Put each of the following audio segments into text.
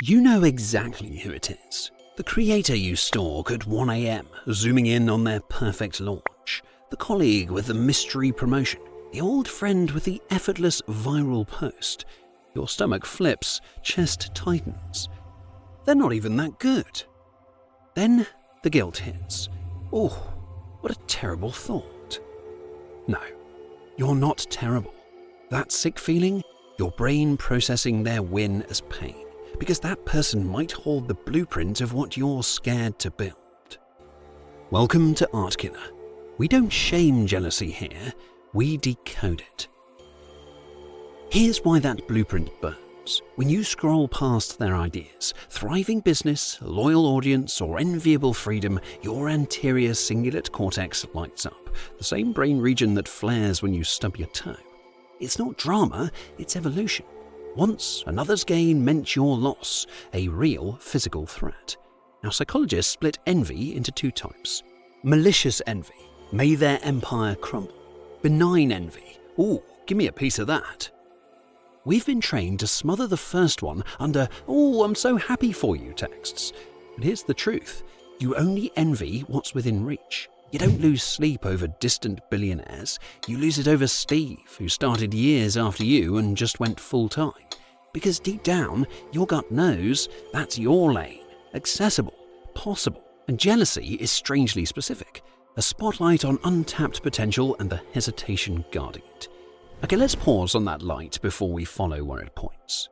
You know exactly who it is. The creator you stalk at 1 AM, zooming in on their perfect launch. The colleague with the mystery promotion. The old friend with the effortless viral post. Your stomach flips, chest tightens. They're not even that good. Then the guilt hits. Oh, what a terrible thought. No, you're not terrible. That sick feeling, your brain processing their win as pain, because that person might hold the blueprint of what you're scared to build. Welcome to Art Killer. We don't shame jealousy here, we decode it. Here's why that blueprint burns. When you scroll past their ideas, thriving business, loyal audience, or enviable freedom, your anterior cingulate cortex lights up, the same brain region that flares when you stub your toe. It's not drama, it's evolution. Once another's gain meant your loss, a real physical threat. Now, psychologists split envy into two types. Malicious envy, may their empire crumble. Benign envy, ooh, give me a piece of that. We've been trained to smother the first one under, oh, I'm so happy for you texts. But here's the truth, you only envy what's within reach. You don't lose sleep over distant billionaires, you lose it over Steve, who started years after you and just went full-time. Because deep down, your gut knows that's your lane, accessible, possible, and jealousy is strangely specific. A spotlight on untapped potential and the hesitation guarding it. Okay, let's pause on that light before we follow where it points.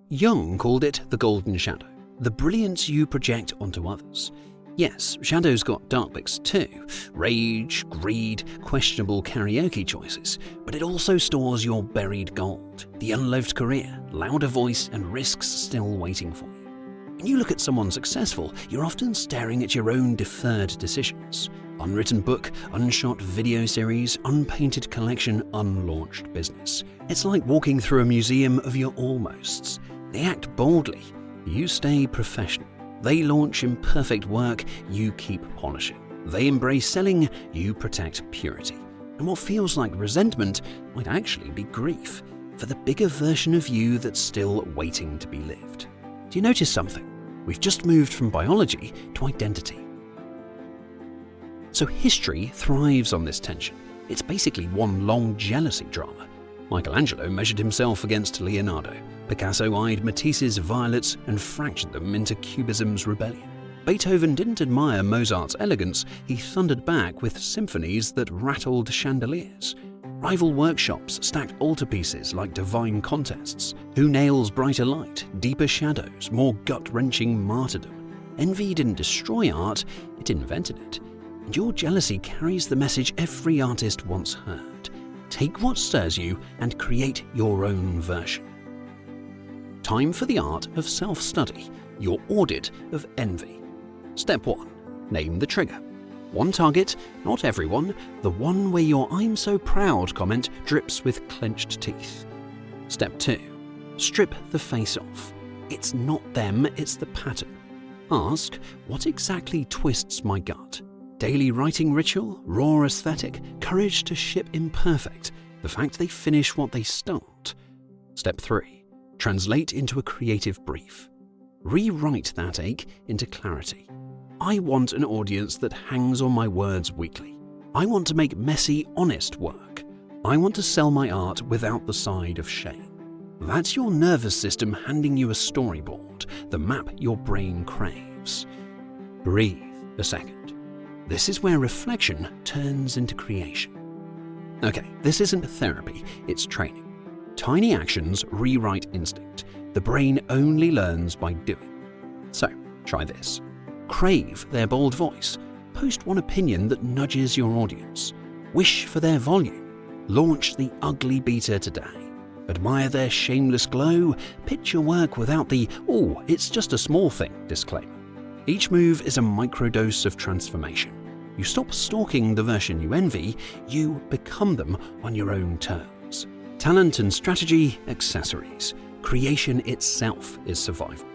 Jung called it the golden shadow, the brilliance you project onto others. Yes, shadows got dark bits too, rage, greed, questionable karaoke choices, but it also stores your buried gold, the unloved career, louder voice, and risks still waiting for you. When you look at someone successful, you're often staring at your own deferred decisions. Unwritten book, unshot video series, unpainted collection, unlaunched business. It's like walking through a museum of your almosts. They act boldly, you stay professional. They launch imperfect work, you keep polishing. They embrace selling, you protect purity. And what feels like resentment might actually be grief for the bigger version of you that's still waiting to be lived. Do you notice something? We've just moved from biology to identity. So history thrives on this tension. It's basically one long jealousy drama. Michelangelo measured himself against Leonardo. Picasso eyed Matisse's violets and fractured them into Cubism's rebellion. Beethoven didn't admire Mozart's elegance, he thundered back with symphonies that rattled chandeliers. Rival workshops stacked altarpieces like divine contests. Who nails brighter light, deeper shadows, more gut-wrenching martyrdom? Envy didn't destroy art, it invented it. And your jealousy carries the message every artist once heard. Take what stirs you and create your own version. Time for the art of self-study, your audit of envy. Step 1. Name the trigger. One target, not everyone, the one where your "I'm so proud" comment drips with clenched teeth. Step 2. Strip the face off. It's not them, it's the pattern. Ask, what exactly twists my gut? Daily writing ritual, raw aesthetic, courage to ship imperfect, the fact they finish what they start. Step 3. Translate into a creative brief. Rewrite that ache into clarity. I want an audience that hangs on my words weekly. I want to make messy, honest work. I want to sell my art without the side of shame. That's your nervous system handing you a storyboard, the map your brain craves. Breathe a second. This is where reflection turns into creation. Okay, this isn't therapy, it's training. Tiny actions rewrite instinct. The brain only learns by doing. So, try this. Crave their bold voice. Post one opinion that nudges your audience. Wish for their volume. Launch the ugly beta today. Admire their shameless glow. Pitch your work without the, "oh, it's just a small thing" disclaimer. Each move is a microdose of transformation. You stop stalking the version you envy, you become them on your own terms. Talent and strategy, accessories. Creation itself is survival.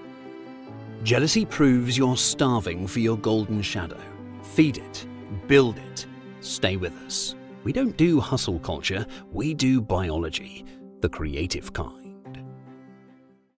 Jealousy proves you're starving for your golden shadow. Feed it, build it, stay with us. We don't do hustle culture, we do biology, the creative kind.